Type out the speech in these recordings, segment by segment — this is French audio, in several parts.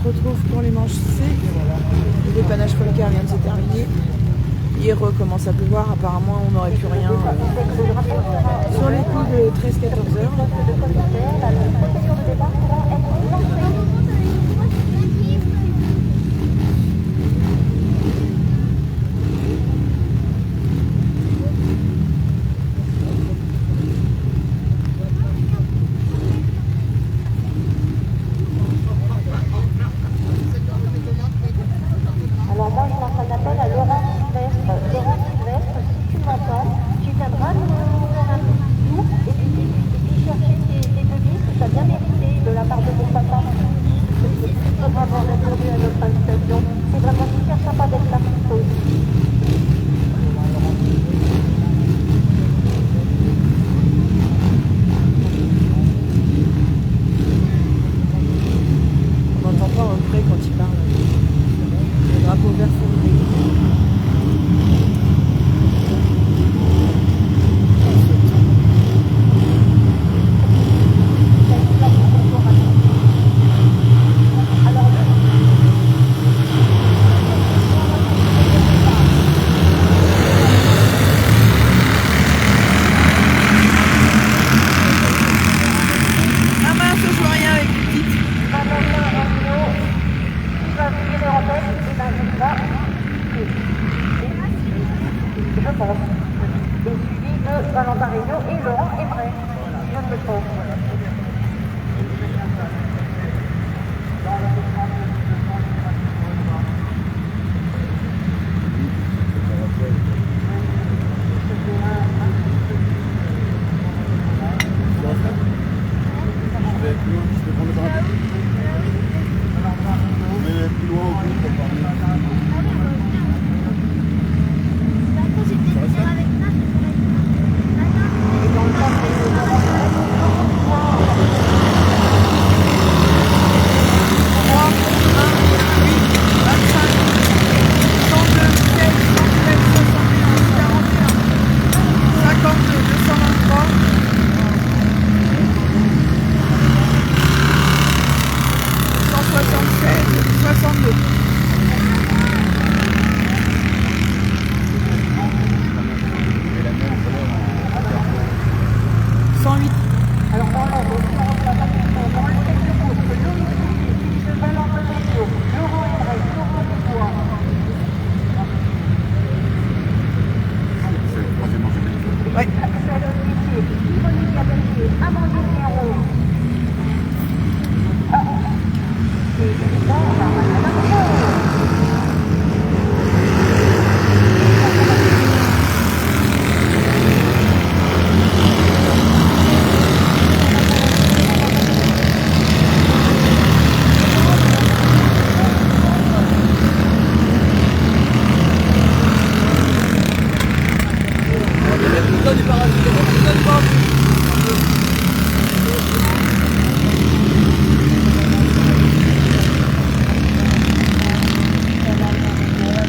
retrouve pour les manches C. Le dépannage Folcar vient de se terminer. Il recommence à pleuvoir. Apparemment, on n'aurait plus rien sur les coups de 13-14 heures.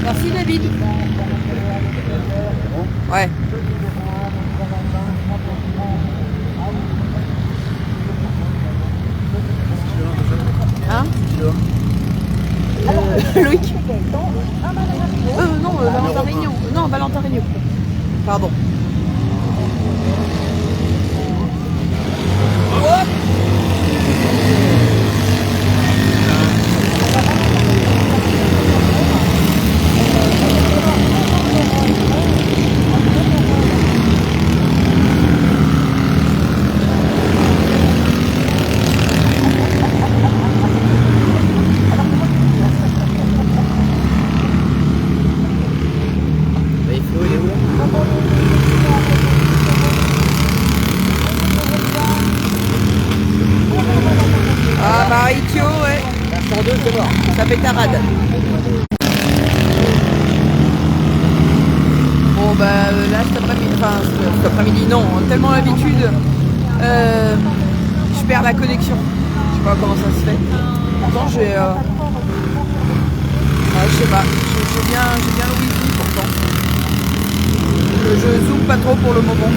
Merci David. Ouais. Hein Loïc. Non, Valentin Regnault. Non, Valentin Regnault. Pardon. Ça fait carade. Bon bah là cet après-midi non, tellement l'habitude, je perds la connexion. Je sais pas comment ça se fait. Pourtant j'ai, je sais pas, j'ai bien le wifi pourtant. Je zoome pas trop pour le moment.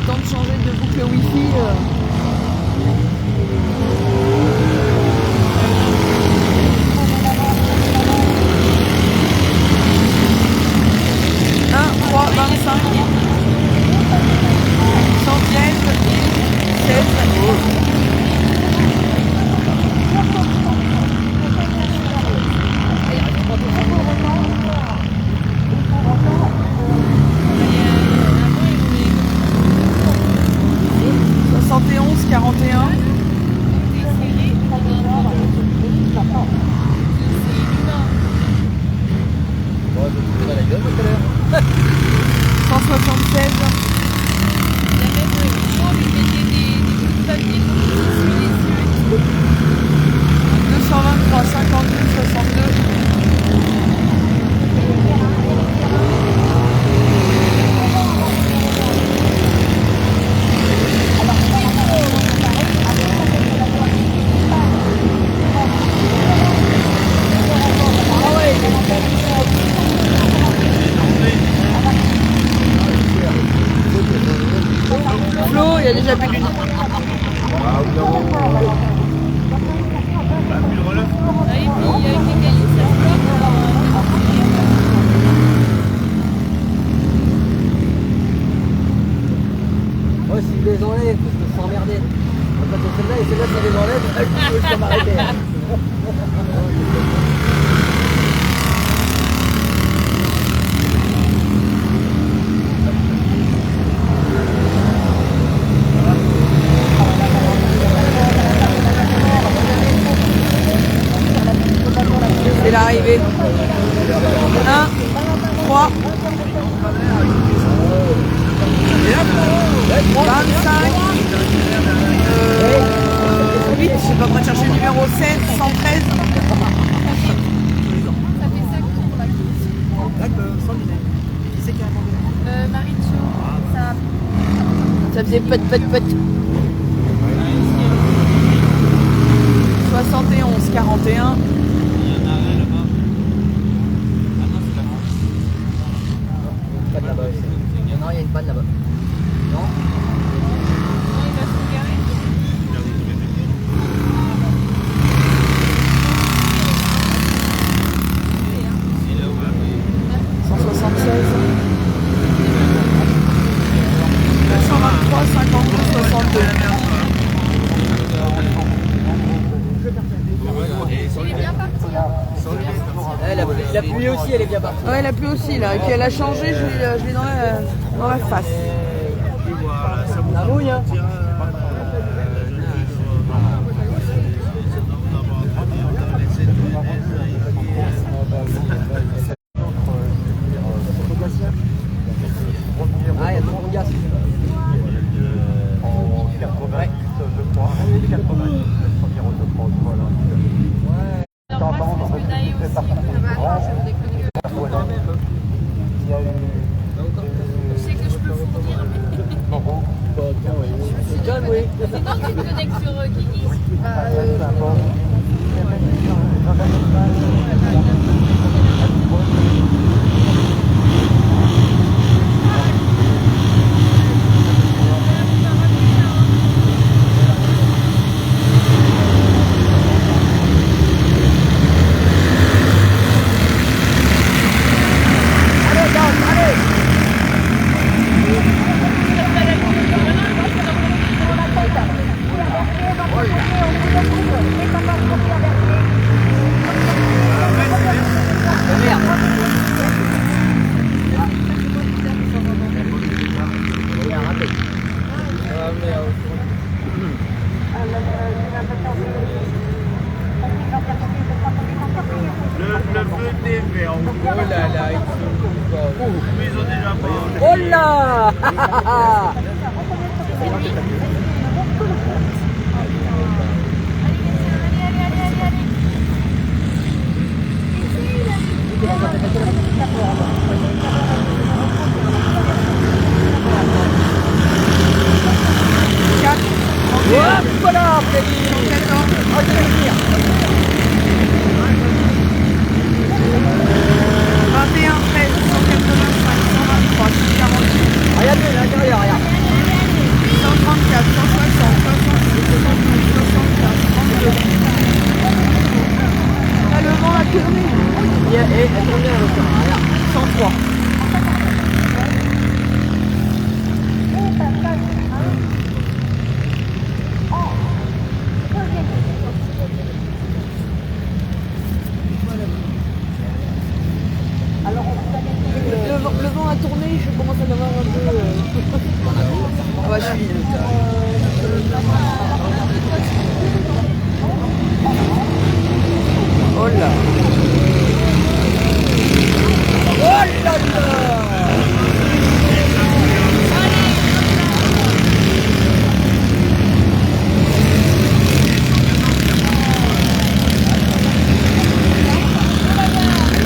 temps de changer de boucle Wi-Fi. 25 centièmes, 16 71 41. Bon, je vais dans la gueule tout à l'heure. 176. La même fois, vous mettez des bouts de papier pour que vous suivez les yeux. 223 52 62. Flo, il y a déjà plus d'une. Ah oui, puis avec les cailloux, ça se bloque. Oh, s'ils les enlèvent, parce que c'est emmerdé. On va passer celle-là et celle-là, ça les enlève, je peux m'arrêter. C'est l'arrivée. 1, 3, 25, 8, je suis pas en train de chercher le numéro 7, 113. Ça fait 5 tours là. D'accord, sans lunettes. Qui c'est qui a attendu? Maricho, ça. Ça faisait pot. 71, 41. Panne là-bas aussi. Non, il y a une panne là-bas. Non? Non, il va se garer. Il est bien parti. La pluie aussi, elle est bien partie. Ouais, la pluie aussi là. Et puis elle a changé, je l'ai dans la face. La mouille, hein? Ah, il y a trop de gaz. En 88, je crois. 88, le premier autopros, voilà. Ouais. Alors moi, c'est ce que Daï aussi. Il y a eu... Je sais que je peux fournir. C'est John, oui. Sinon, tu te connectes sur Guinness. C'est un bon. Le feu des verts. Oh là là, ils ont déjà pas. Oh là! Voilà, Freddy! 21, 13, 185, 123, 148. Regarde, à l'intérieur, regarde. cheville. Oh là. Oh là là.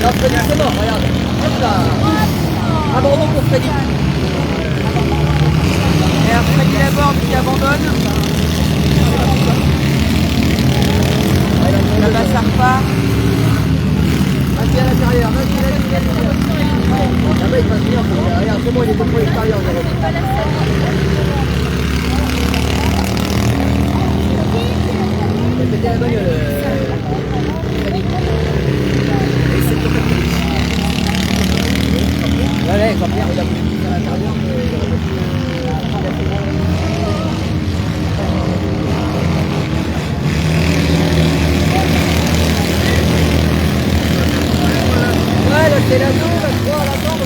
Là, Freddy, c'est mort, regarde. Hop là. Abandon pour Freddy. Et un Freddy Laborde qui abandonne. Là-bas ça repart. Vas-y à l'intérieur, vas-y. Là-bas il passe bien, regarde, c'est bon, il est pour l'extérieur. Il a pété la bagnole. Ouais, quand Pierre il a voulu pousser à l'intérieur, ouais, là c'est la zone, là, je crois, à la jambe.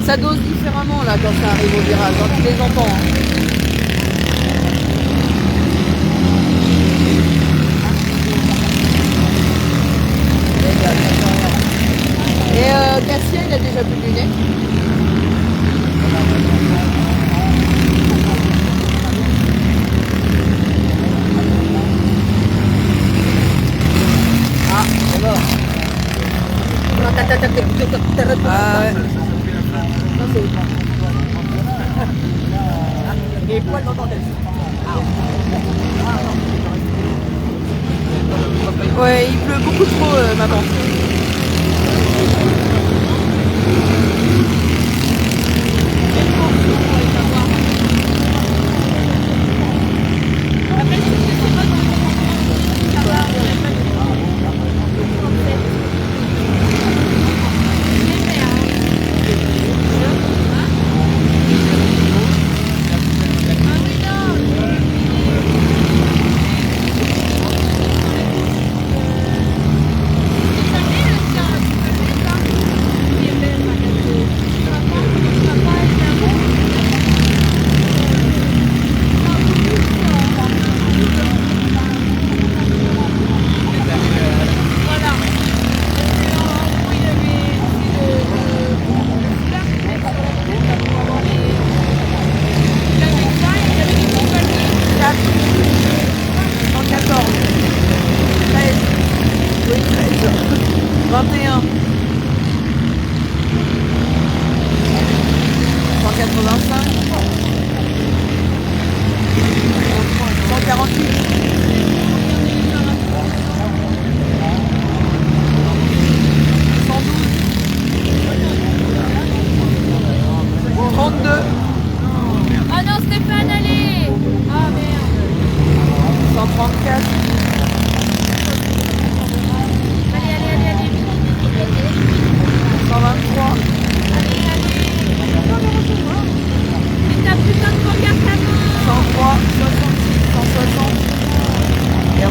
Ça dose différemment là quand ça arrive au virage, hein, tu les entends. Hein. Et Garcia il a déjà plus de lunettes. Ah, c'est mort. Ah ouais. Et poil dans tête. Ouais, il pleut beaucoup trop, maman.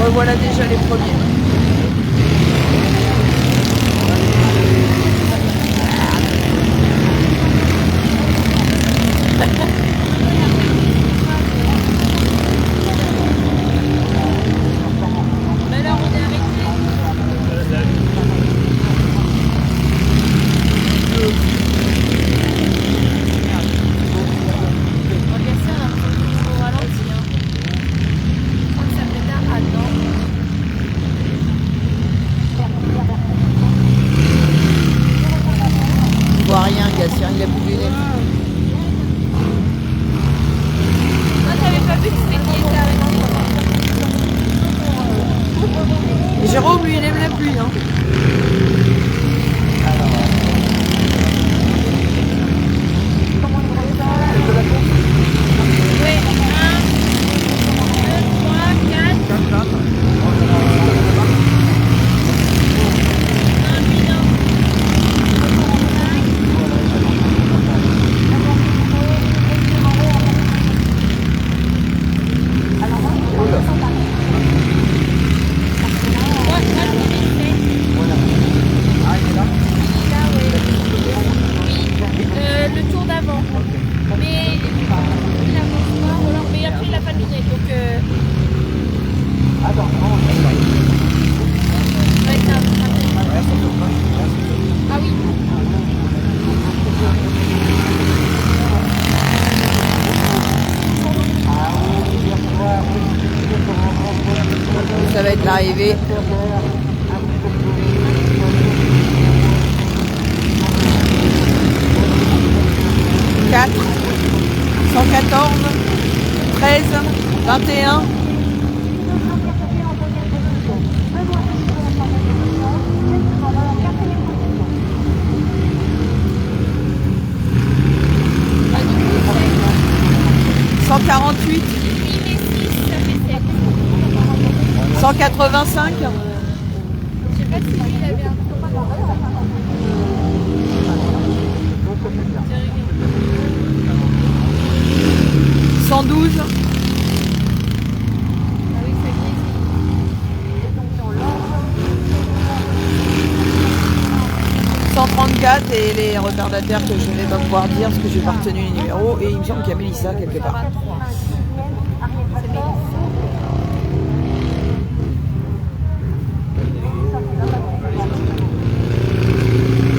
Revoilà déjà les premiers. Mais là, on est arrêté. Il voit rien, Gatien, il a plus de lunettes. Moi, j'avais pas vu que c'était qui était arrêté. Et Jérôme, lui, il aime la pluie. Hein. Oui, 1, 2, 3, 4. Non, lui, non. Moi, je vais essayer. l'arrivée. 4, 114, 13, 21. « 148, 185, Je sais pas si lui il avait un trou. 112, Ah oui, ça glisse. 134 et les retardataires que je ne vais pas pouvoir dire parce que j'ai pas retenu les numéros et il me semble qu'il y a Mélissa quelque part. 23. C'est Mélissa.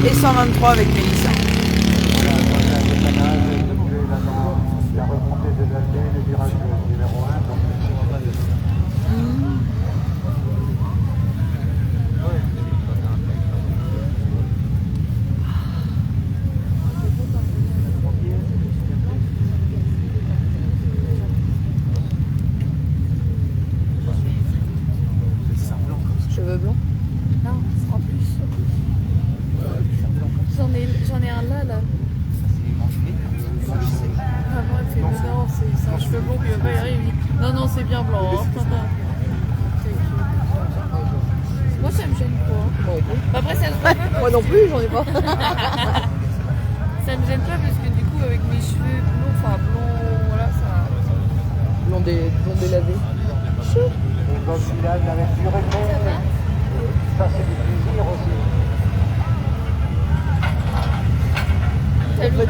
Et 123 avec Mélissa. La remontée des Alpes, le virage numéro 1. Cheveux blonds. Non, en plus. J'en ai un là. Maman, elle fait non, c'est un cheveu blond qui va pas y arriver. Non, c'est bien blanc. Hein. Moi, ça me gêne pas. Après, ça se voit pas. Moi non plus, j'en ai pas. Ça me gêne pas parce que du coup, avec mes cheveux blonds, voilà, ça. Blond délavé. Dans le village avec du réponse. Ça c'est du plaisir aussi. Ça l'ouvre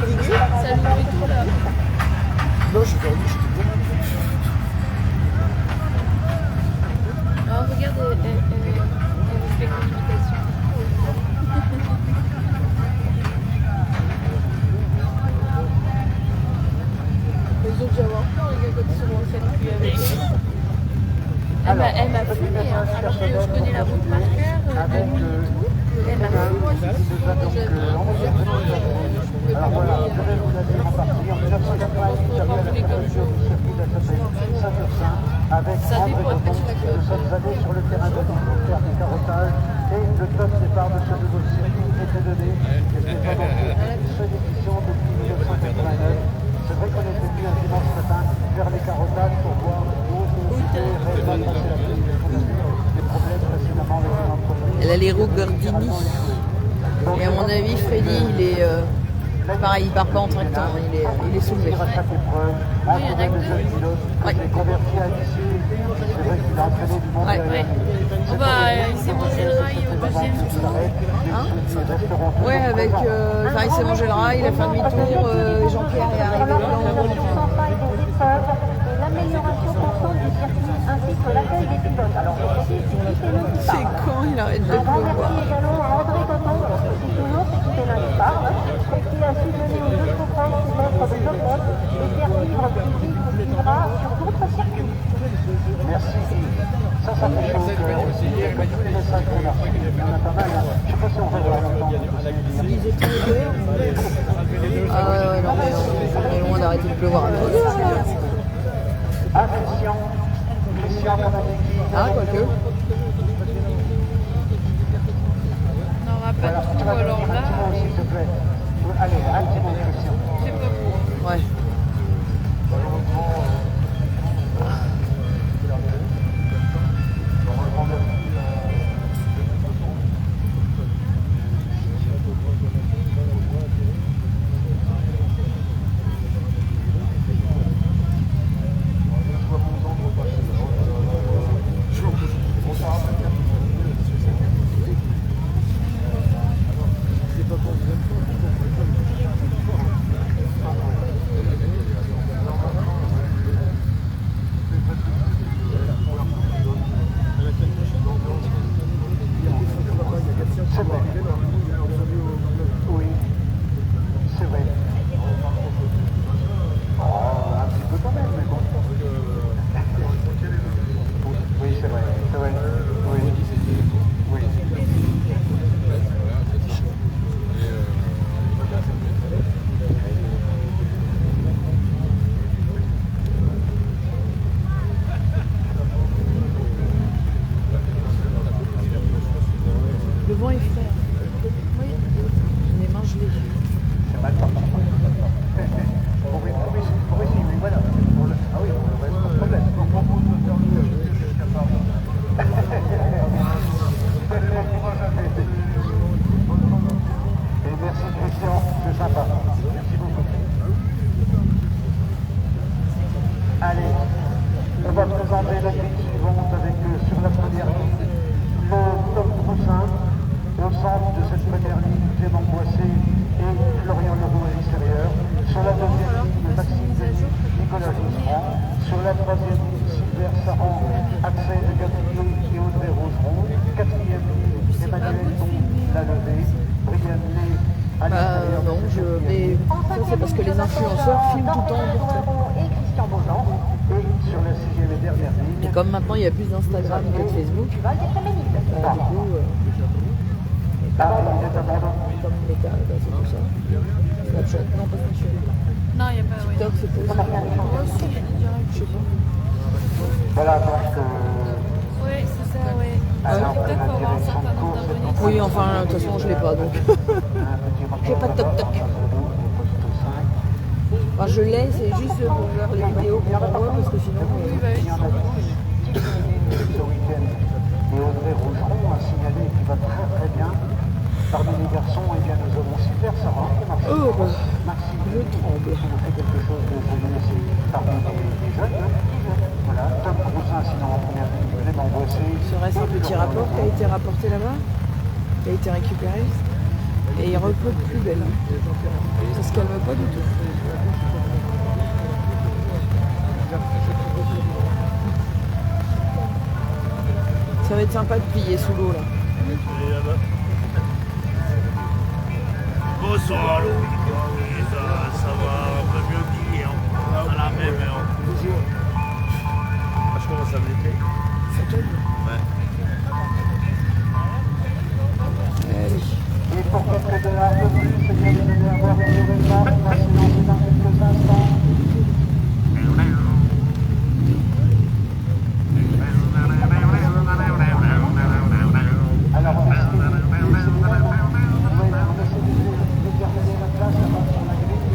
tout là. Non, je suis pas Alors, regarde, elle fait communication. Les autres, j'avais peur, les gars, quand ils sont rentrés depuis avec eux. Elle m'a fumé, hein, alors que je connais la route par cœur, de nuit et tout. Elle m'a fumé. Alors voilà, je vais vous la dire en partie. En 1988, avec André Breton, nous sommes allés sur le terrain de Lille pour faire des carottages et le top départ de ce nouveau circuit était donné. Et c'est pendant une seule édition depuis 1989. C'est vrai qu'on était venu un dimanche matin faire les carottages pour voir où était réellement passé la pluie. On a eu des problèmes précédemment avec une entreprise. Elle a les roues Gordini. Et à mon avis, Freddy, il est pareil, il part pas en tractant, il est soulevé. À chaque épreuve, entouré de jeunes pilotes, Ouais. il est converti à l'issue. C'est vrai qu'il a entraîné du monde. Ouais. Il s'est mangé le rail au deuxième tour. Ouais, avec. Il s'est mangé le rail, il a fait un demi-tour, Jean-Pierre est arrivé devant. L'amélioration constante du circuit ainsi que l'accueil des pilotes. Alors aujourd'hui, c'est C'est quand il arrête de un grand pleuvoir. merci également à André Breton, qui toujours s'équipait lundi soir, et qui a subvenu aux deux souffrances du maître de Joclette et faire vivre Philippe qui vivra sur d'autres circuits. Merci. Ça fait chaud. C'est le message qu'on a reçu. Il y en a pas mal. Je ne sais pas si on va voir longtemps. Ah ouais, non, mais on est loin d'arrêter de pleuvoir. Ah, Christian. Christian, mon ami. Ah, quoique. On n'aura pas Voilà, de tu trou, vas alors venir un là, petit mot, s'il te plaît. Allez, un petit mot, Christian. je sais pas pour. Ouais. c'est sympa. Merci beaucoup. Allez, on va présenter la grille suivante avec sur la première ligne le Tom Broussin. Au centre de cette première ligne, Clément Boissé et Florian Leroux à l'extérieur. Sur la deuxième ligne, Maxime Denis, Nicolas Josserand. Sur la troisième ligne, Sylvain Saran, Axel de Gabriel et Audrey Roseron. Quatrième ligne, Emmanuel Don, La Levée, Brian Lay à l'extérieur. Non, mais ça c'est parce que les influenceurs filment tout le temps en portrait. Et Christian Beaujean. Et sur la sixième et dernière ligne. Et comme maintenant il y a plus d'Instagram que de Facebook, du coup, comme Meta, c'est pour ça. Snapchat, non pas Snapchat. Non, il n'y a pas. Ouais. TikTok, c'est pas ça. Moi aussi, il y a des directs. Je sais pas. Voilà donc. Oui, c'est ça, oui. Alors, TikTok, la faut avoir un direction certain de nombre course est d'abonnés. Oui, enfin, de toute façon, je l'ai pas donc. J'ai pas de toc-toc. Enfin, je l'ai, c'est juste pour voir les vidéos qu'on envoie parce que sinon. Oui, bah oui. Ce week-end. Et Audrey Roseron a signalé qu'il va très très bien. Parmi les garçons, eh bien, nous avons Sylvain Saran et Maxime. Oh, bah, Maxime, je tremble. on a fait quelque chose de joyeux, c'est parmi les jeunes. Voilà, Tom Broussin, sinon en première ligne, Clément Boissé. Serait-ce un petit rapport qui a été rapporté là-bas, qui a été récupéré, et il repose plus belle. Ça se calme pas du tout. Ça va être sympa de plier sous l'eau là. Bonsoir Louis, ça va un peu mieux qu'hier, à la même heure. Toujours. Je commence à m'éter. Ça tombe. Ouais. Et pour quelques dollars de plus, c'est bien de venir avoir une nouvelle marque, on va se lancer dans quelques instants. Alors, on essaie de déterminer la place avant sur la grille.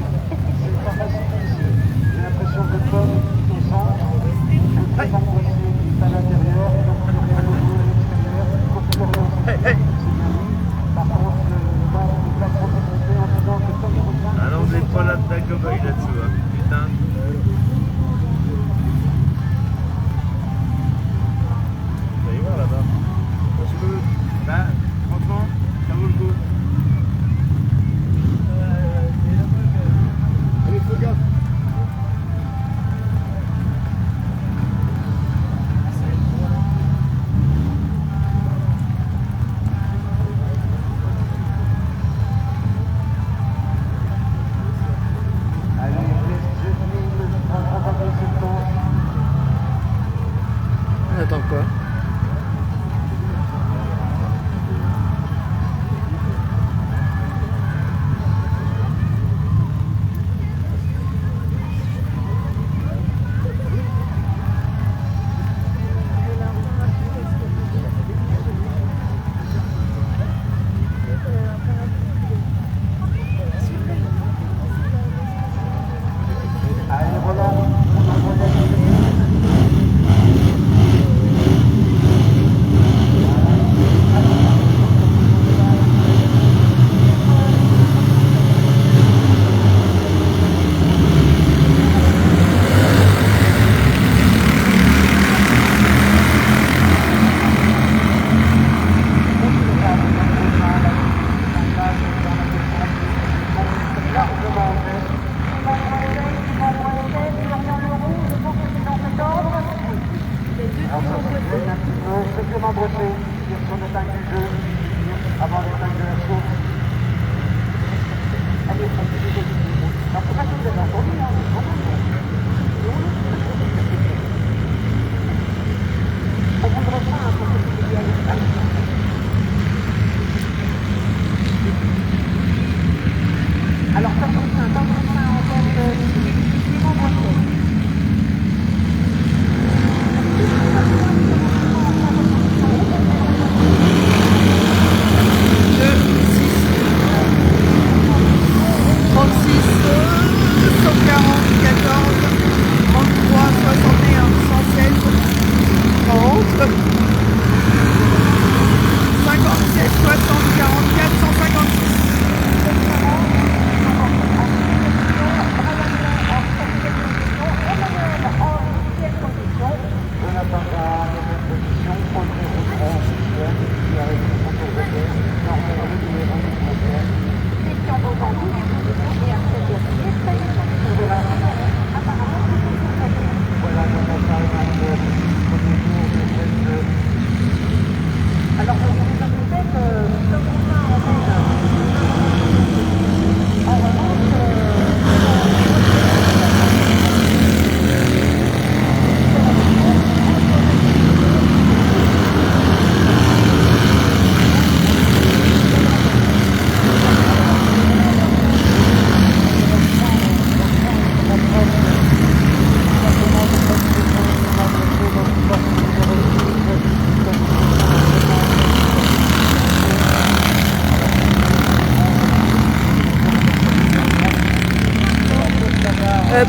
C'est pas facile ici. J'ai l'impression que Tom est au centre, que Clément Boissé est à l'intérieur, donc Florian Leroux à l'extérieur, donc Florian c'est bien lui. Par contre, le temps n'est pas trop limité, on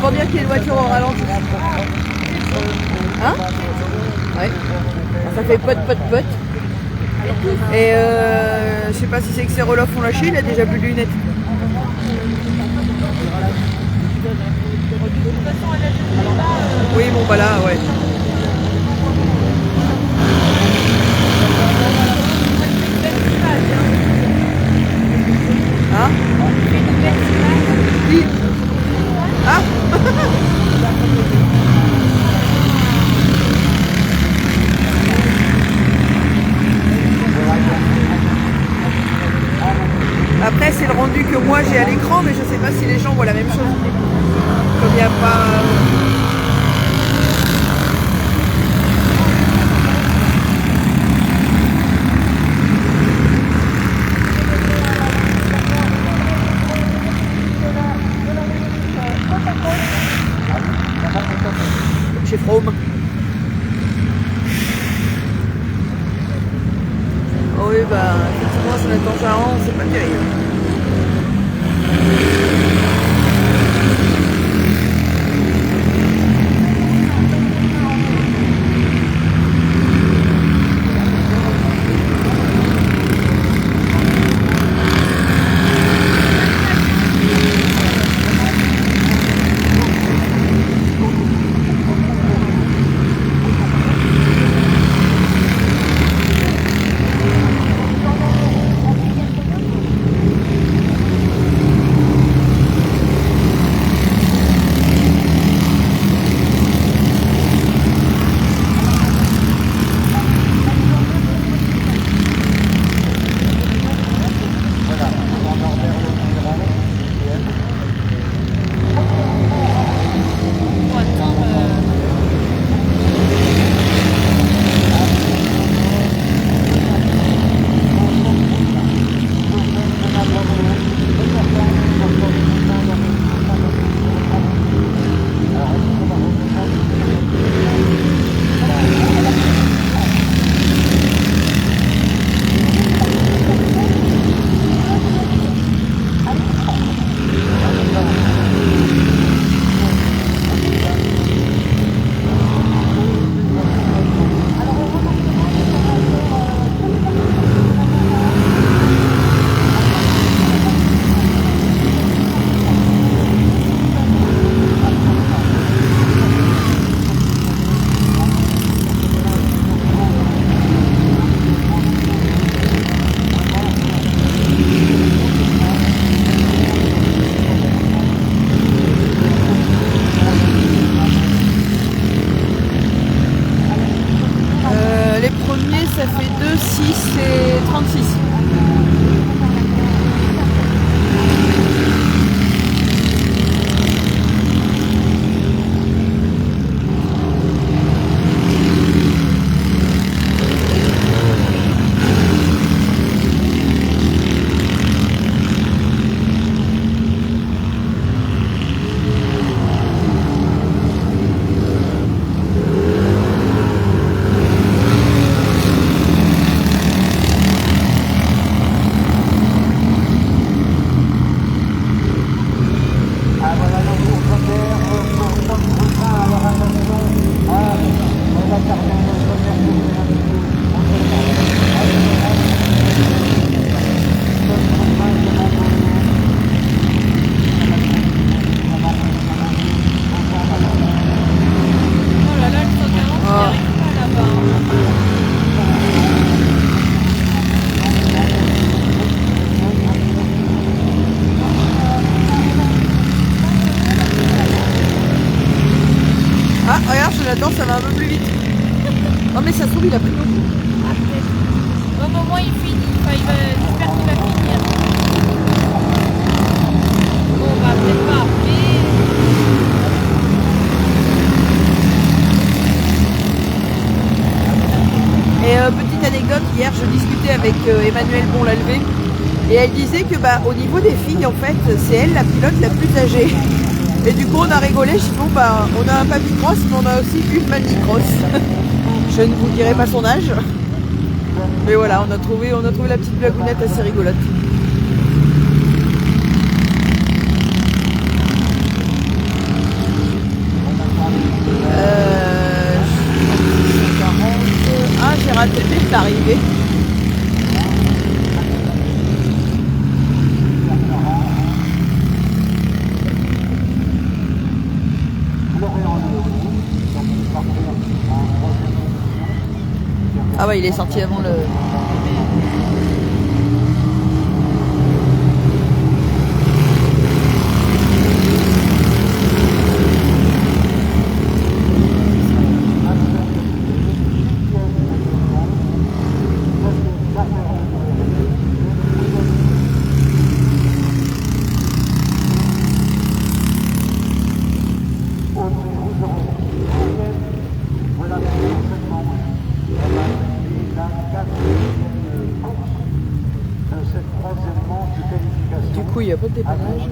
Pour dire qu'il y a une voiture au ralenti. Hein? Ouais. Ça fait pote. Et je sais pas si c'est que ses relofs ont lâché, il a déjà plus de lunettes. Oui, bon bah là, ouais. Hein? Oui. Ah. Après c'est le rendu que moi j'ai à l'écran, mais je sais pas si les gens voient la même chose. Comme il n'y a pas... Chez From. Oh oui, bah, effectivement, ça m'attend charrant, c'est pas terrible. Ça fait 2, 6 et 36. Ah, regarde, Jonathan, ça va un peu plus vite. Non, mais ça se trouve, il a pris l'eau. Ah, peut-être. Au moment il finit, enfin, j'espère qu'il va finir. Bon, bah, peut-être pas, Et petite anecdote, hier, je discutais avec Emmanuelle Bonlalvé. Et elle disait que, bah, au niveau des filles, en fait, c'est elle la pilote la plus âgée. Et du coup, on a rigolé. Je dis, bon, bah, on a un papy cross, mais on a aussi une mamie cross. Je ne vous dirai pas son âge. Mais voilà, on a trouvé la petite blagounette assez rigolote. Ah ouais, il est sorti avant le... Du coup, il n'y a pas de dépannage.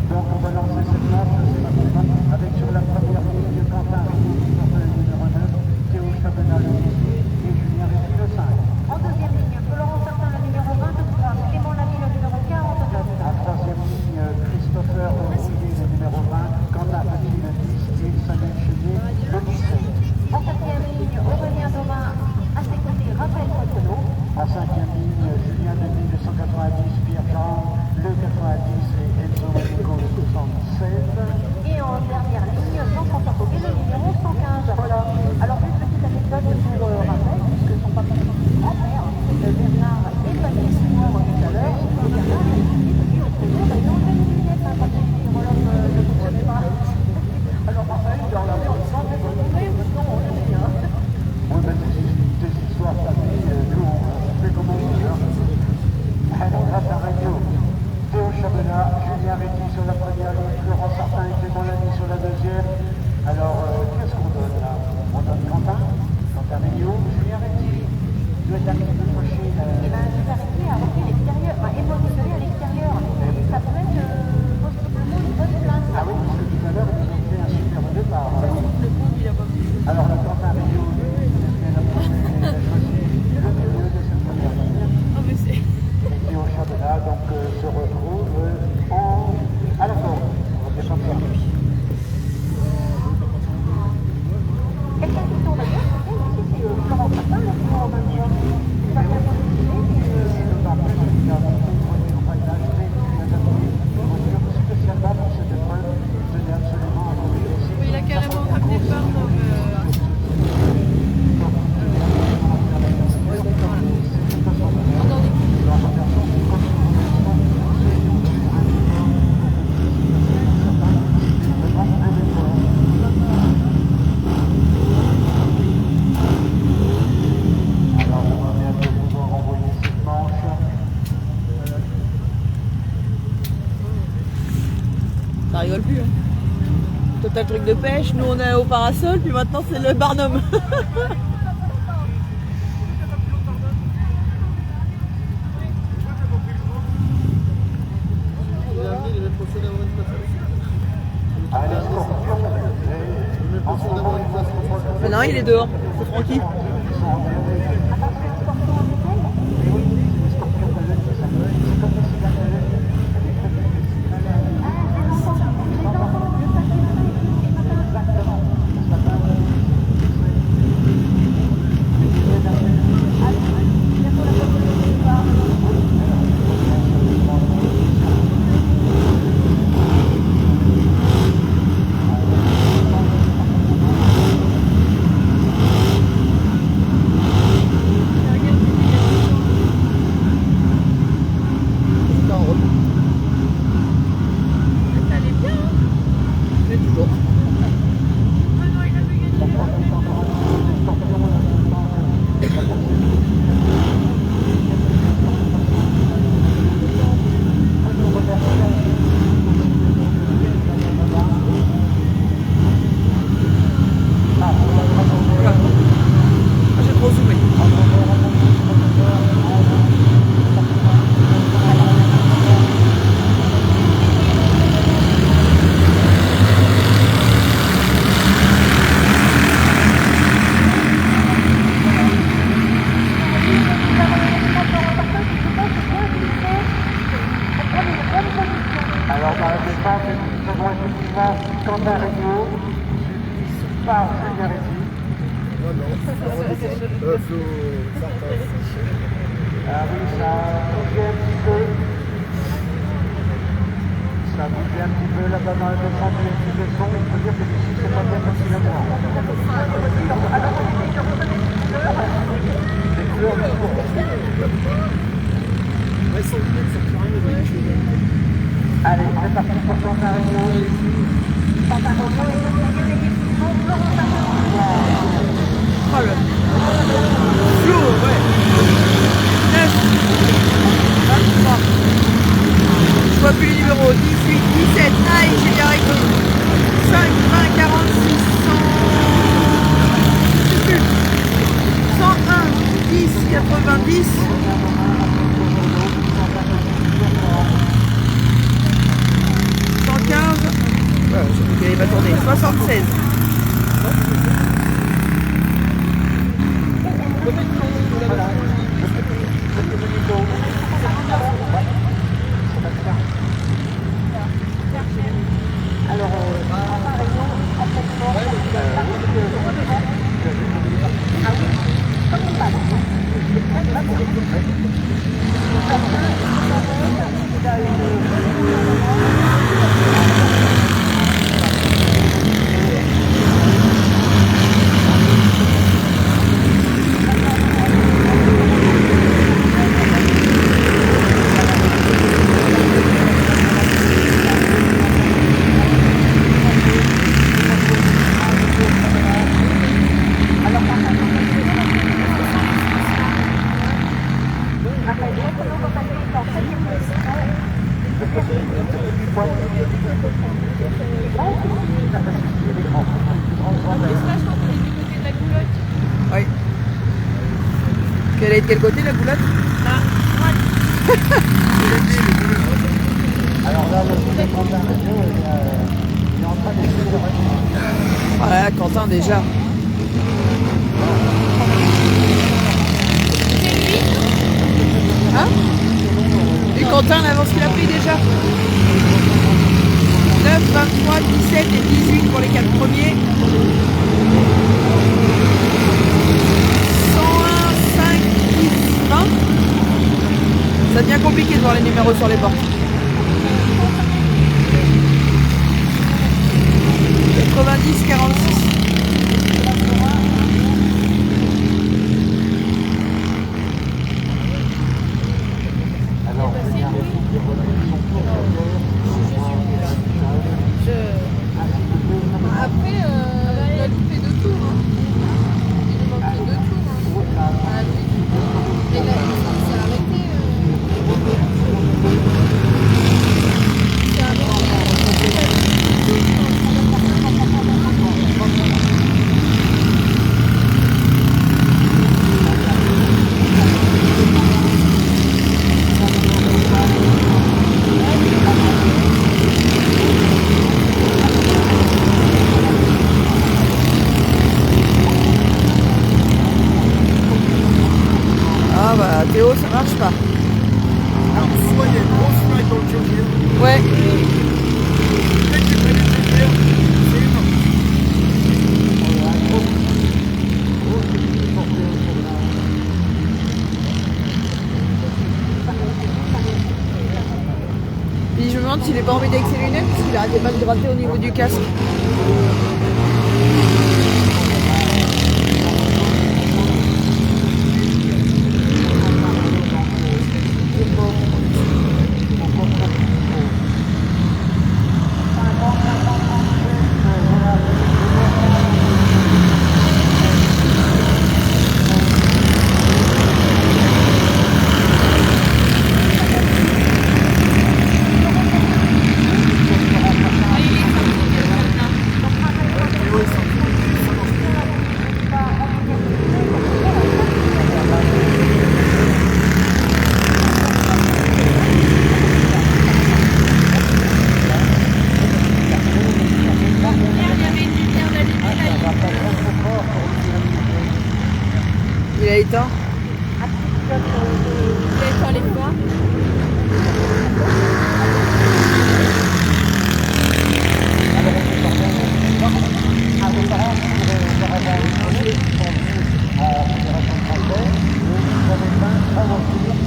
Donc on va lancer cette marche avec sur la première ligne Quentin Rigaud, le numéro 9, Théo Chabena le 18 et Julien Rémy le 5. En deuxième ligne, Florent Certain le numéro 23, Clément Lamy le numéro 49. En troisième ligne, Christopher Rouillet le numéro 20, Quentin Petit le 10 et Samuel Chenier le 17. En quatrième ligne, Aurélien Domain, à ses côtés, Raphaël Cotonneau. En cinquième ligne, Julien Denis le 190, Pierre Jean le 90 et Enzo Manico le 76. Et en dernière ligne, Jean-François Coquet, le numéro 115. Voilà. Alors, une petite anecdote pour Raphaël, puisque son papa est grand-père, Bernard est passé souvent tout à l'heure. Bernard est depuis au trésor, il a enlevé les lunettes, parce que les horloges ne fonctionnaient pas. Alors, Raphaël, il a enlevé en disant, mais maintenant, on est bien. Oui, mais des histoires, ça nous, on fait comme on dit. Alors, grâce à Radio, Théo Chabena, Julien Rémy sur la première ligne, Florent Certain et Clément Lamy sur la deuxième. Alors, qu'est-ce qu'on donne là? On donne Quentin Rigaud, Julien Rémy. Tu dois être un petit peu fauché. Eh bien, vous arrêtez à repris l'extérieur, à évolutionner à l'extérieur. Ça peut être possiblement une bonne place. Ah oui, parce que tout à l'heure, ils ont fait un super départ. Alors, le Quentin Rigaud, il a choisi le milieu de cette première ligne. Et Théo Chabena donc se retrouve à la forme. On va descendre par lui. Quelqu'un qui tourne bien, c'est Florent Certain, le numéro 23. Il va bien positionner. Et d'autant plus qu'il a monté une voiture, enfin, il a acheté une adaptée, une voiture spécialement pour cette épreuve. Il tenait absolument à rouler ici. Il a carrément ramené le Barnum. Alors, on va bientôt pouvoir renvoyer cette manche. Ça rigole plus. Hein. Total truc de pêche, nous on est au parasol, puis maintenant c'est le Barnum. Allez, Scorpion. En ce moment, il faut se reposer. Maintenant il est dehors, c'est Francky. J'ai trop zoomé. Alors, dans la descente, nous avons effectivement Quentin Rigaud, par Julien Rémy. Ah oui, ça bougeait un petit peu. Ça bougeait un petit peu là-bas dans la descente du son. Il faut dire que d'ici, c'est pas bien facile à voir. C'est clair, mais bon. Allez, c'est parti pour Pantario. Oh le flou, ouais. 9, 23. Je vois plus les numéros. 18, 17. Aïe, j'ai bien réglé. 5, 20, 46, 100. 101, 10, 90. 115. Ouais, j'ai vu qu'elle n'allait pas tourner. 76. Oui. Quelle est de quel côté la boulotte? Alors là, le Quentin, il est en train d'essayer de récupérer. Voilà, Quentin déjà. Hein? Et Quentin, l'avance qu'il a pris déjà. 9, 23, 17 et 18 pour les 4 premiers. 101, 5, 10, 20. Ça devient compliqué de voir les numéros sur les portes. 90, 46. Alors, je viens de dire son tour Après, il a loupé 2 tours. Hein. Il lui manquait 2 tours. Hein. Ah oui. Mais là, il s'est arrêté. Ah bah Théo, ça marche pas. Alors, soit il y a une grosse flaque dans le chauffeur, Ouais. dès que tu fais les chauffeurs, c'est énorme. Puis je me demande s'il est pas embêté avec ses lunettes parce qu'il arrêtait pas de gratter au niveau du casque. Il a éteint. Il a éteint les points. À la Fédération française, vous avez 20 aventures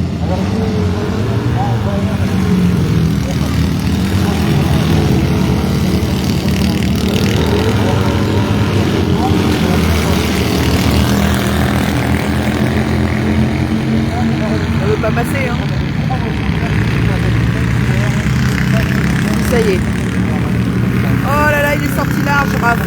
grave.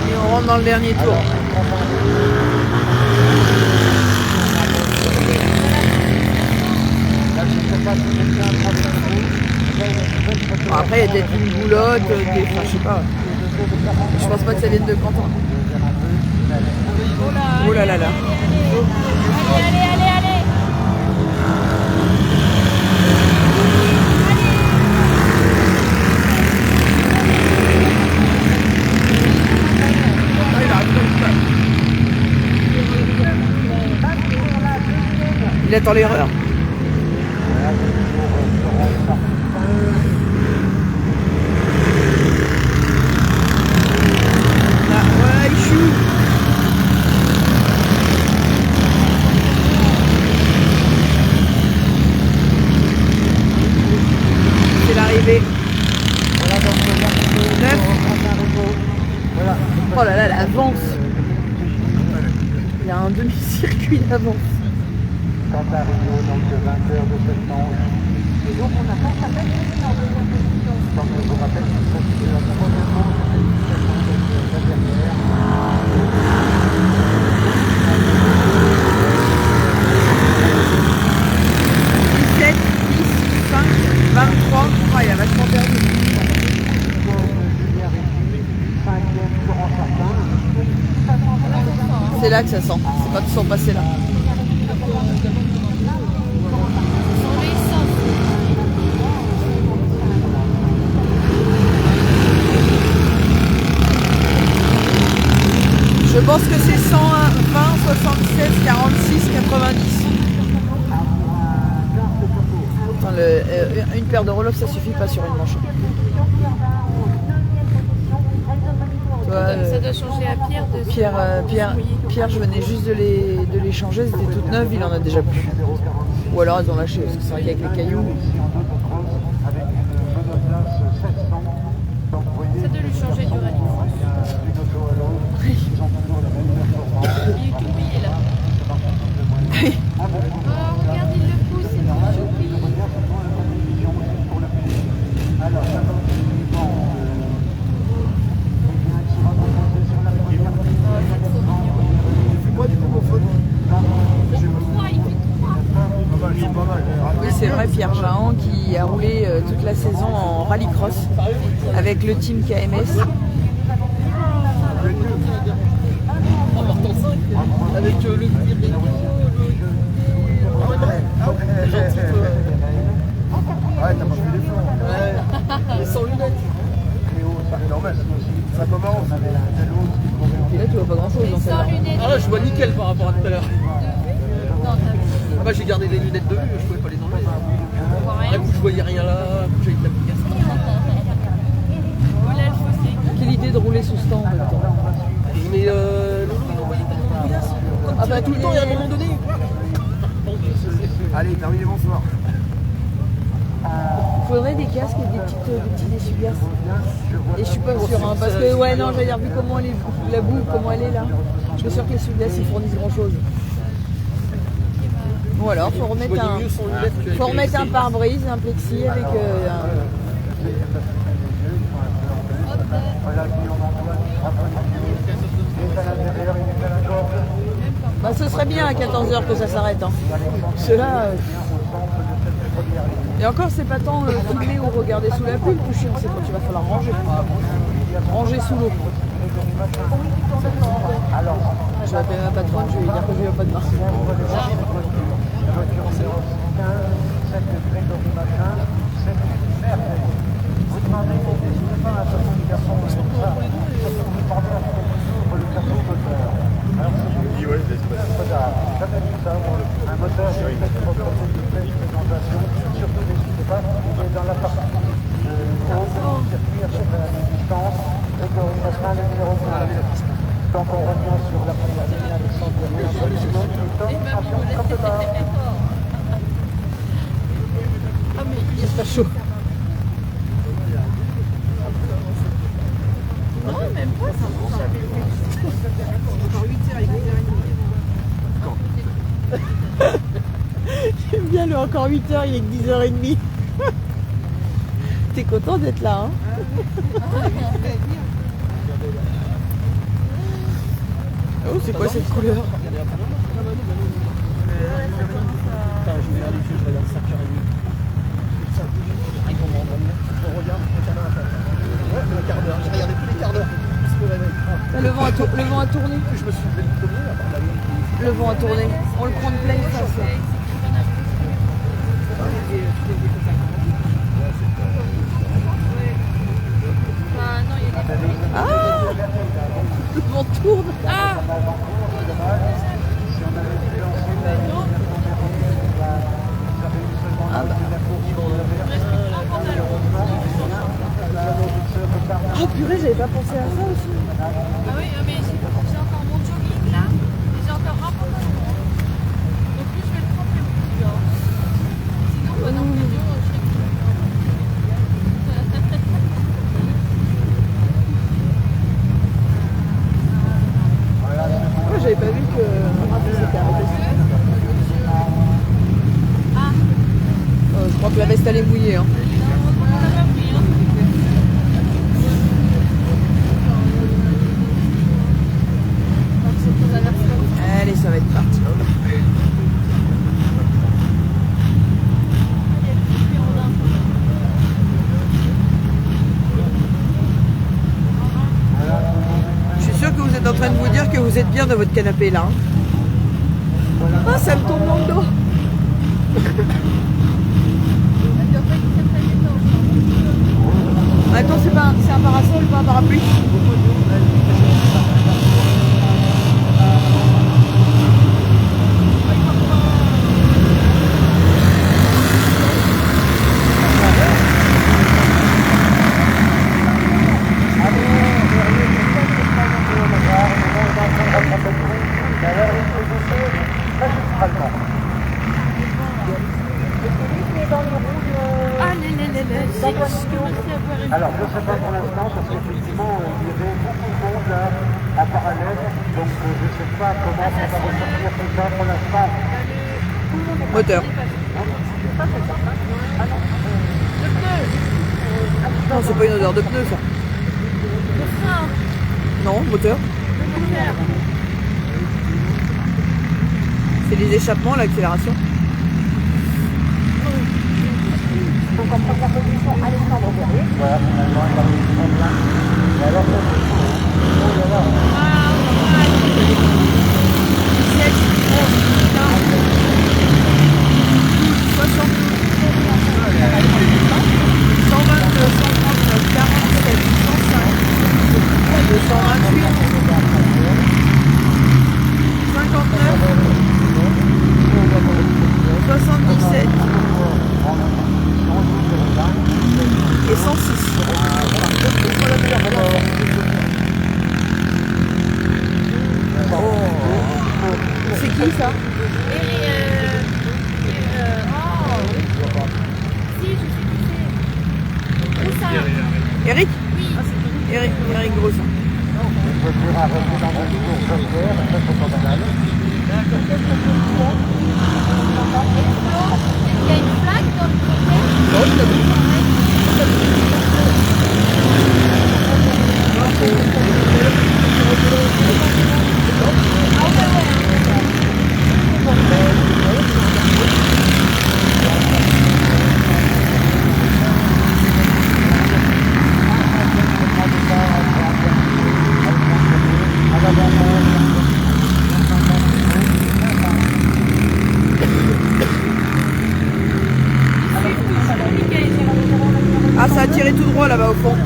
Et on rentre dans le dernier tour. Bon, après, il y a peut-être une boulotte, enfin, je sais pas. Je pense pas que ça vienne de Quentin. Oh là là là. Allez. Il attend l'erreur. C'est l'arrivée. 9. Oh là là, l'avance. Il y a un demi-circuit d'avance. Quant à Rio, donc le vainqueur de cette manche. Et donc on a pas sa peine en deuxième position. Comme je vous rappelle, c'est la première manche de la dernière. 17, 10, 5, 23. Oh, il a vachement perdu. C'est là que ça sent. C'est pas tout son passé là. Je pense que c'est 101, 20, 76, 46, 90. Attends, une paire de roll-off, ça suffit pas sur une manche. Ça doit changer à Pierre de Pierre, je venais juste de les changer, elles étaient toutes neuves, il en a déjà plus. Ou alors elles ont lâché, parce que c'est vrai qu'avec les cailloux. Ça doit lui changer du rallye. Il est tout mouillé là. Oh, regarde, il le pousse, c'est tout choupi. Oui, c'est vrai, Pierre Jahan qui a roulé toute la saison en rallycross avec le team KMS. Avec le ouais, t'as pas fait les flancs. Ouais. Sans lunettes. C'est normal. Ça commence. Et là, tu vois pas grand chose dans celle-là. Ah là, je vois nickel par rapport à tout à l'heure. Ah bah, j'ai gardé les lunettes de vue, je pouvais pas les enlever. Un coup, je voyais rien là, un coup, j'avais de l'application. Voilà le fossé. Quelle idée de rouler sous stand en même temps. Mais Lolo, il envoyait tellement de glace. Ah bah, tout le temps, il y a un moment donné. Allez, terminé, bonsoir. Il faudrait des casques et des petits essuie-glaces. Et je suis pas sûre, hein, parce que ouais non, j'allais dire, vu comment la boue, comment elle est là, je suis sûre que les essuie-glaces ils fournissent grand chose. Bon alors, faut remettre un pare-brise, un plexi avec Bah ce serait bien à 14h que ça s'arrête. Hein. Ceux-là... Et encore, c'est pas tant filmer ou regarder sous la pluie, le plus chiant, c'est quand il va falloir ranger. Ranger sous l'eau. Je vais appeler ma patronne, je vais lui dire que je n'ai pas de marque. Un moteur sur une présentation, surtout n'hésitez pas, il est dans la partie circuit à la distance, et ça sera le numéro 9. Donc on revient sur la première ligne Alexandre Ah mais Il est pas chaud. non, même pas, ça marche. encore 8h, il est que 10h30. T'es content d'être là, hein? Oh, c'est quoi cette couleur? Putain, je vais aller, je regarde 5h30. Rien pour m'endormir. Je regarde, le quart d'heure. J'ai regardé tous les quarts d'heure. Le vent a tourné. Je me suis levé le premier, à part la nuit. Le vent a tourné. On le prend de pleine face. Là. Ah, le vent tourne. Ah, oh purée, j'avais pas pensé à ça aussi. Ah oui, mais j'ai encore mon jogging là, et j'ai encore un pantalon. Donc lui, je vais le prendre le plus dehors. Sinon, pendant le vidéo, je serai plus. Moi, j'avais pas vu que c'était arrêté. Ah, Je crois que la veste allait mouiller. Hein. ça va pris, hein. Allez, ça va être parti. Je suis sûre que vous êtes en train de vous dire que vous êtes bien dans votre canapé là. Hein. Ah, ça me tombe dans le dos. Attends, c'est un parasol, pas un parapluie. Alors, je ne sais pas pour l'instant, parce qu'effectivement, il y avait beaucoup de monde là, en parallèle, donc je ne sais pas comment ça va ressortir tout ça pour l'instant. Moteur. Non, c'est pas une odeur de pneu ça. Non, moteur. C'est les échappements, l'accélération. Donc en première position, Alexandre Berger. Voilà, finalement, il va réussir bien. Et alors, ça, c'est oh là là. 77 et 106. C'est qui ça? Si, je sais qui c'est. Où ça? Eric? Oui. Eric Grossin. Je vais dire arrêter dans un tour j'espère, ça c'est pas banal. Il y a une flaque dans le côté. Ah, ça a tiré tout droit là-bas au fond.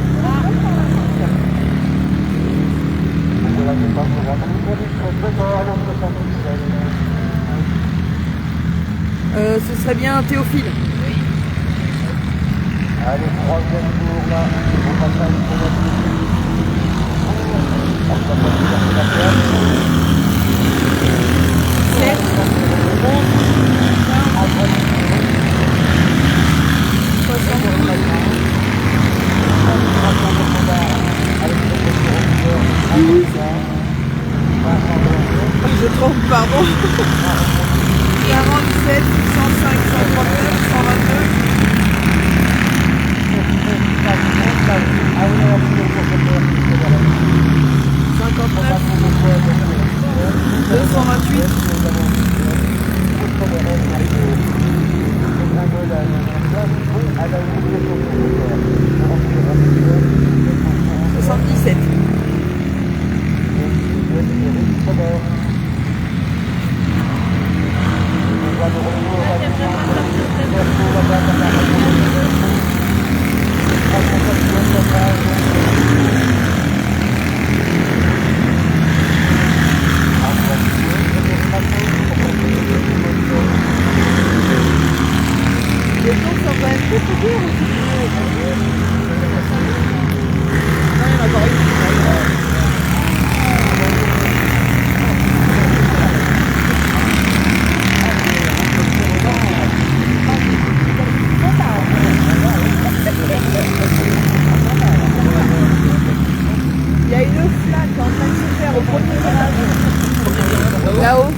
Ce serait bien Théophile. Allez, troisième tour là, on passage pour la Je trompe, pardon. 47, 105, 139, 77. Les gens sont quand même très dur aussi. Non, il y en a encore une. Il y a une flaque en train de se faire au premier étage. Là-haut.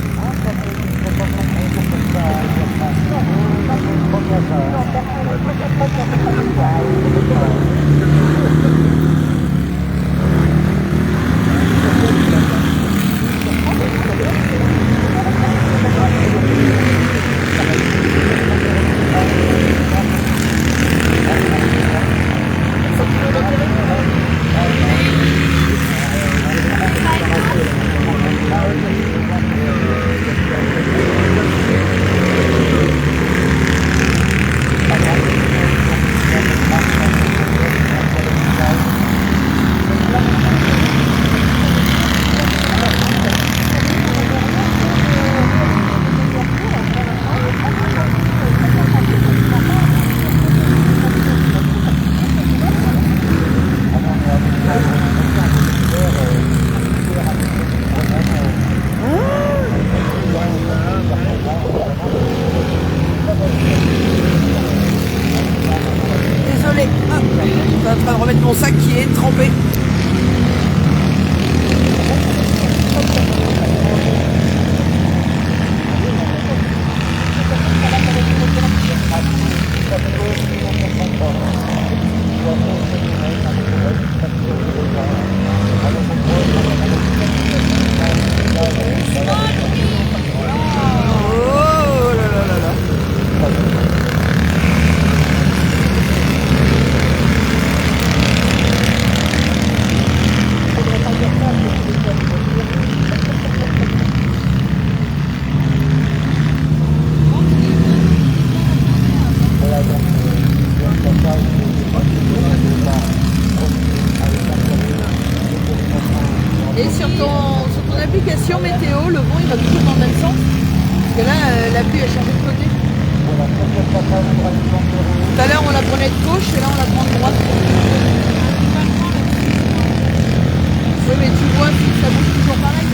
Désolé, je suis en train de remettre mon sac qui est trempé. Oh là là là là. Et sur ton application météo, le vent il va toujours dans le même sens. Parce que là, la pluie a changé de côté. Tout à l'heure, on la prenait de gauche et là, on la prend de droite. Oui, mais tu vois si ça bouge toujours pareil.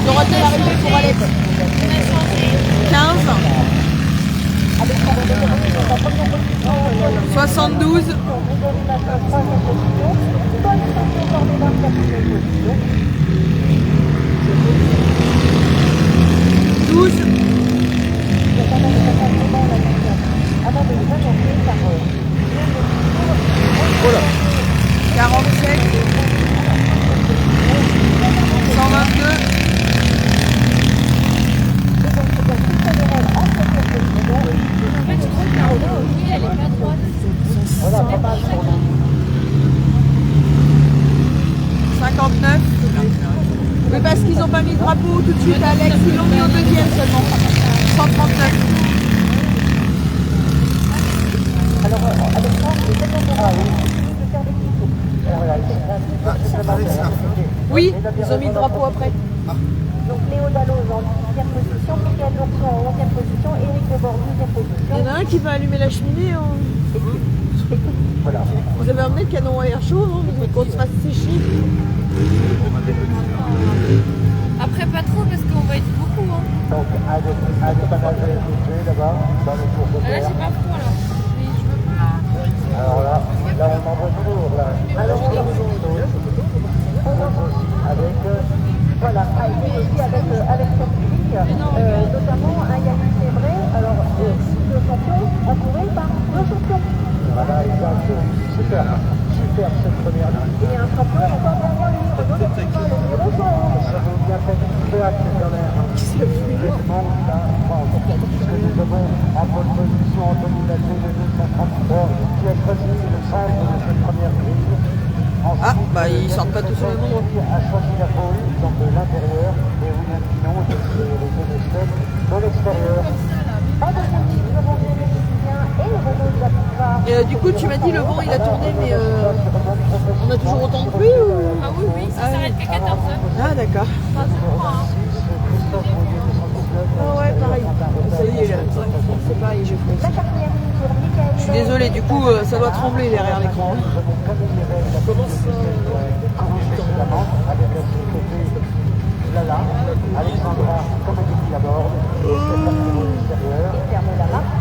Dorothée est arrivée pour Alex. 15. 72. 12. 47. 122. 59. Mais parce qu'ils n'ont pas mis le drapeau tout de suite à Alex, ils l'ont mis au deuxième seulement. 139. Alors, avec ça, c'est tellement bon. Ah oui. De faire des photos. Oui, ils ont mis le drapeau après. Donc Léo Dalloz en 10e position, Michael Lourson en 11e position, Éric Debord 12e position. Il y en a un qui va allumer la cheminée. Hein. Voilà. Vous avez emmené le canon à air chaud, non? Vous voulez qu'on se fasse sécher? Après, pas trop parce qu'on va être beaucoup. Hein. Donc, un dépannage effectué là-bas, dans le cours de Là, terre. j'ai pas froid là. Mais je veux pas. Alors là, on envoie du lourd, là. Alors, on envoie aussi avec, voilà, et aussi avec cette musique, notamment un Yannick Sébré, alors, le champion, entouré par deux champions. Voilà, exact. Super cette première ligne. Et un champion encore derrière lui, Renaud de Pima, le numéro 11. Alors, on vient peut-être peu quand même. Puisque nous avons en bonne position Anthony Laté de 233 qui a choisi le centre de cette première grille. Ah, bah ils sortent pas tous sur le nombre. A choisi la pole, donc de l'intérieur, et William Pinon, les deux espèces de l'extérieur. Pas de soucis, nous avons vu les Étudiants et le Renault de la Pima. Et du coup, tu m'as dit le vent il a tourné, mais on a toujours autant de pluie ou... Ah oui, oui, ça s'arrête qu'à 14h. Ah d'accord. Pas trop, hein. Ah ouais, pareil. Ça y est, là. C'est pareil, j'ai fait. La 4e ligne pour Michael. Je suis désolée, du coup, ça doit trembler derrière l'écran. Lala, Alexandra, comme elle dit d'abord, Et ferme la marque,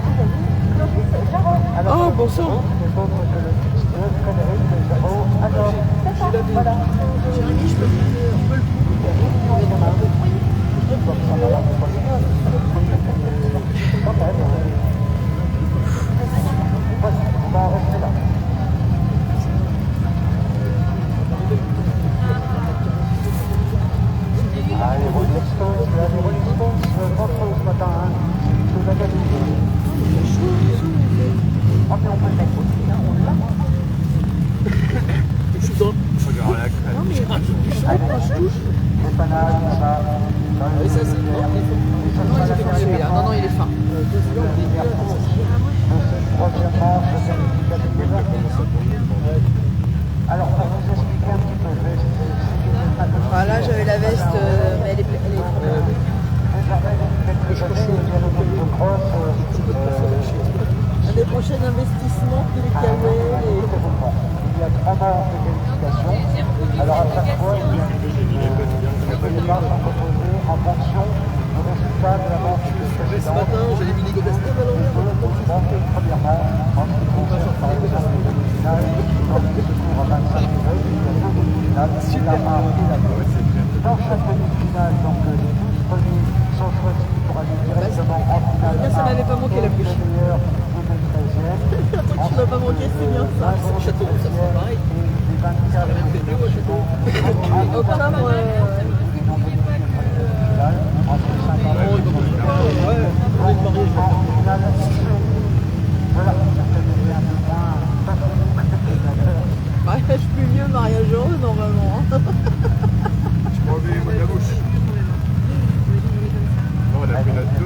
Clovis Jarret. Oh, bon sang. les autres que le Frédéric Jarreau, alors, C'est ça, voilà. Jérémy, je peux un peu le on va en rester là. Ah, les Rolling Stones rentrent ce matin, hein. Je vous avais dit. Ah, mais on peut le mettre aussi, hein, on l'a. Non, mais Dépannage, là-bas, dans les celui-là. Non, non, il est fin. troisième manche de qualificatif. Alors, pour vous expliquer un petit peu, je vais essayer de Voilà, j'avais la veste, mais elle est L'année prochaine, investissement, télécawel et... Il y a 3 manches de qualification. Alors à chaque fois, les départs sont proposés en fonction du résultat de la manche précédente. Ce matin, j'ai les mini-gobestés à l'envers. Premièrement, en ce qui concerne par exemple les demi-finales, dans le secours à 25 minutes, il y a 2 demi-finales, la 1 et la 2. Dans chaque demi-finale, donc les 12 premiers sont choisis pour aller directement en finale. Bien, ça m'avait pas manqué la pluie. Le meilleur et le 13e. Un truc qui m'a pas manqué, c'est bien ça. Au château, ça sera pareil. Les 24 Même fait mieux au château. Au Paname, entre 50 Oh, il va pas plus. Ouais, on est mariés, je en finale. Voilà, ça fait un peu moins. mariage plus vieux, mariage heureux normalement. Hein. Je m'en vais, moi, de la bouche. Non, on a fait la 2.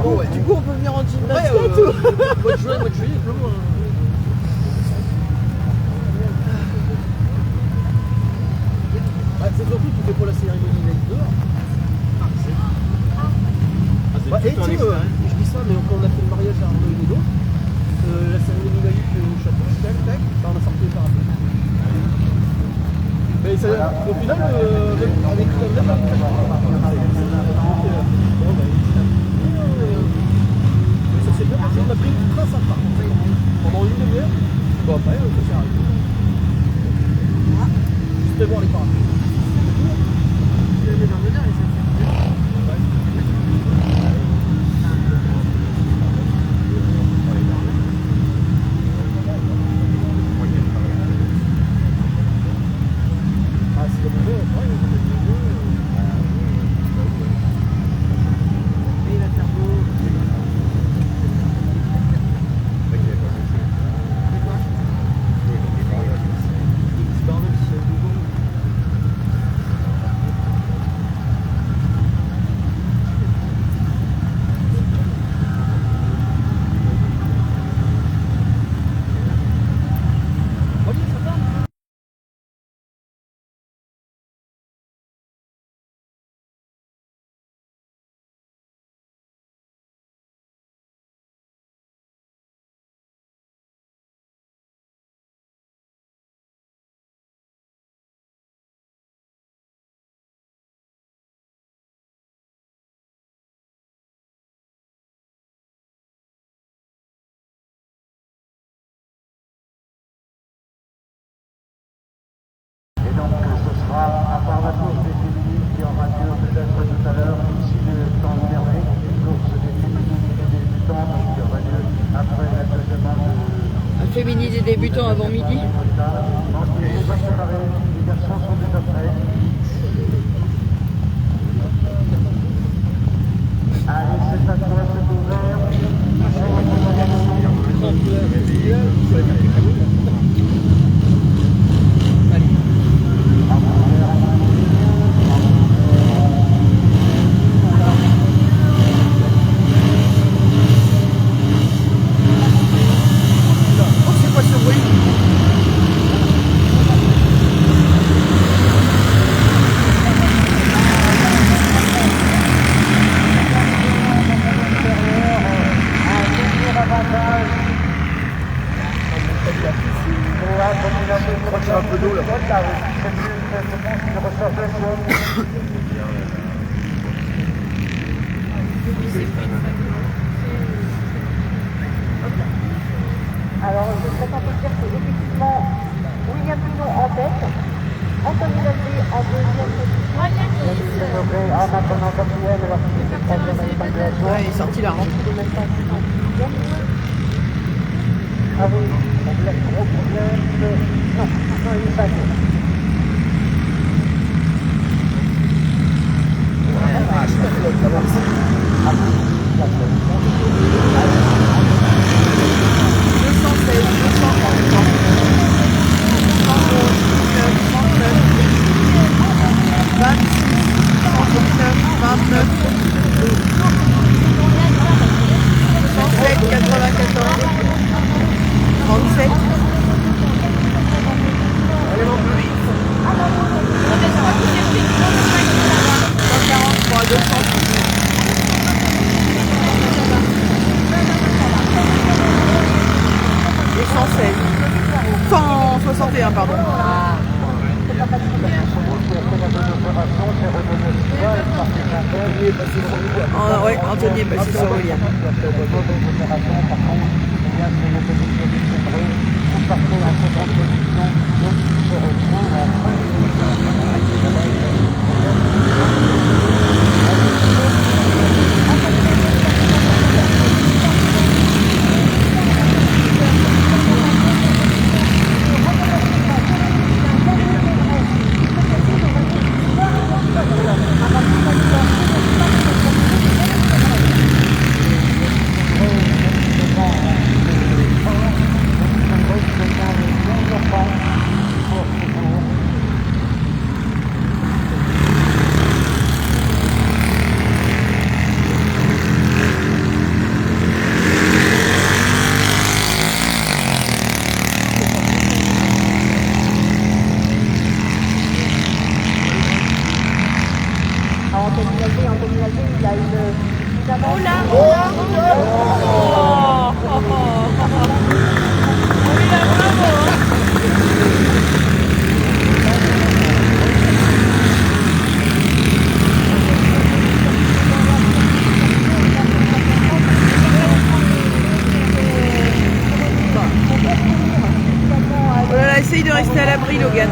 Bon, ouais. Du coup, on peut venir en jean Ouais, basket ou... mois de juin, mois de juillet, plus loin. Ah, c'est surtout qu'il fait pour la cérémonie là dehors. Ouais, et tu sais, je dis ça, mais quand on a fait le mariage à Arnaud et Ludo, la cérémonie laïque au château, tac, tac, bah, on a sorti les parapluies. Mais ça, au final, avec la même ça s'est bien passé, on a pris une trace sympa. Pendant une demi-heure, bon après, ça s'est arrêté. Juste voir les parapluies. Ah, c'est comme ça, ouais, et la carbo. la course des féminines qui aura lieu peut-être tout à l'heure, si le temps le permet. Course des féminines et des débutants qui aura lieu après la deuxième manche de... Un féminin des débutants avant midi. Les garçons sont déjà prêts. Allez, c'est à toi, c'est ouvert. Oh, c'est quoi ce bruit? Un peu d'eau là. Alors, je serais tenté de dire que effectivement, William Pinot en tête, Anthony Lalvé en deuxième position. En maintenant quatrième, alors qu'il était troisième à l'épingle à joie. Ouais, il est sorti là. Hein. Ah oui, problème, gros problème. Non, il est pas bien. Ah, je la flotte là-bas. 37. Allez, mon plus vite. 143, 200. Et 116. 161, pardon. Ouais, Anthony est passé sur William. Anthony Lalvé, il a une avance. Oh là, oh là, oh là. Oh, oh, oh. Oui, là, bravo. Oh là là, essaye de rester à l'abri, Logan.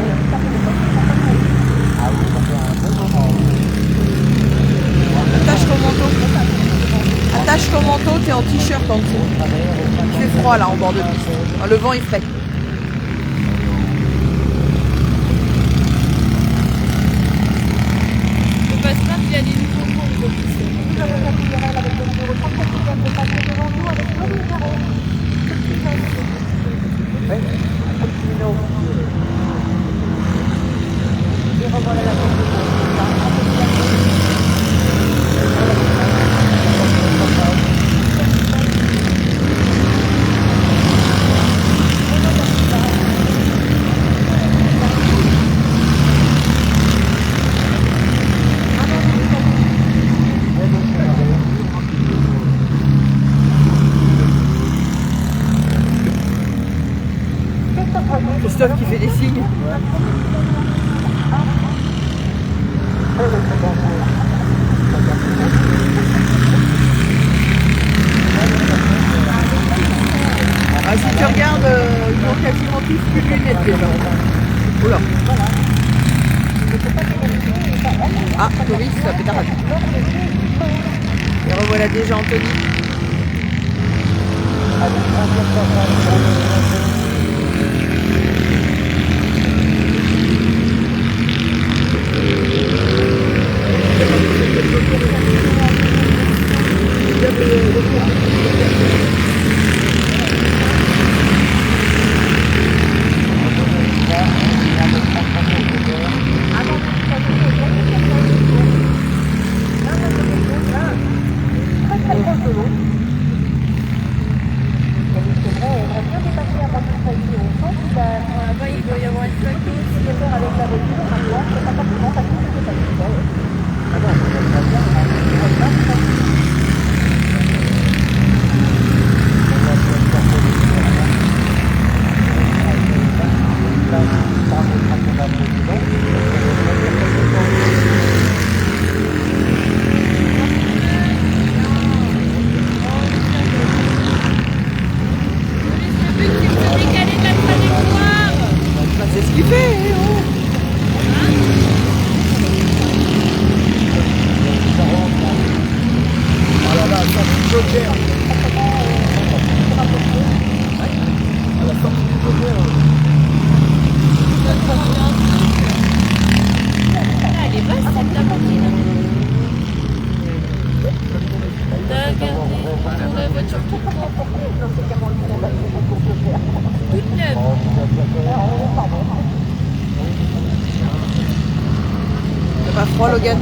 Attache ton manteau. Attache ton manteau, t'es en t-shirt en dessous. Il fait froid là en bord de piste. Ah, le vent est frais. On passe pas, il y a des nouveaux cours. Nous avons Jacques Guérel avec le numéro 34 qui vient de passer devant nous avec Louis Carré. Et revoilà la course de Christophe qui fait des signes. Ah, Clovis, ça pétarade. Et revoilà déjà Anthony. Il doit y avoir une flaque d'eau. Bah, c'est ce qu'il fait. Oh. Ah là là, ça fait joker. À la sortie du joker. Elle est basse cette tabaquine. Regardez, la voiture toute propre. Toute neuve. T'as pas froid, Logan?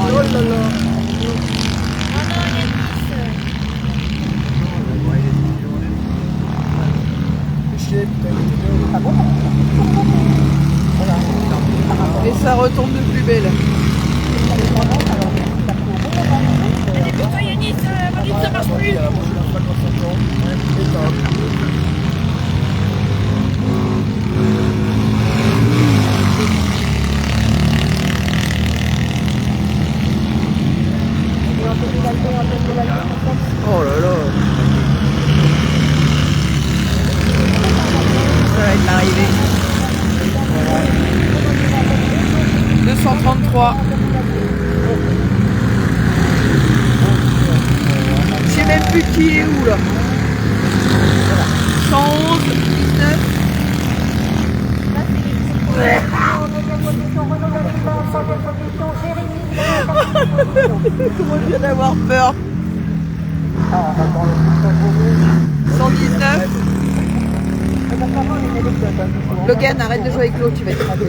Oh là là. Chier, putain. Et ça retombe de plus belle. Ça marche plus. Oh là là. Ça va être l'arrivée. 233. Je sais même plus qui est où là. 111, 19. Comment je viens d'avoir peur. 119. Logan, arrête de jouer avec l'eau, tu vas être trempé.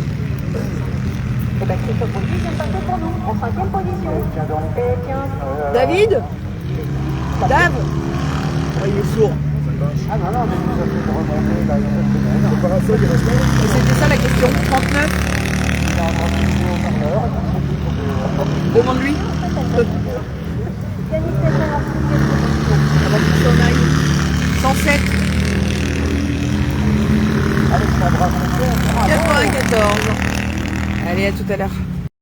David? Dave? Oh, il est sourd. Ah non, non, mais nous avons fait remonter là, il Par rapport, il reste là. C'était ça la question. 39. Demande-lui. Avant qu'il s'en aille. 107. 94. Allez, à tout à l'heure.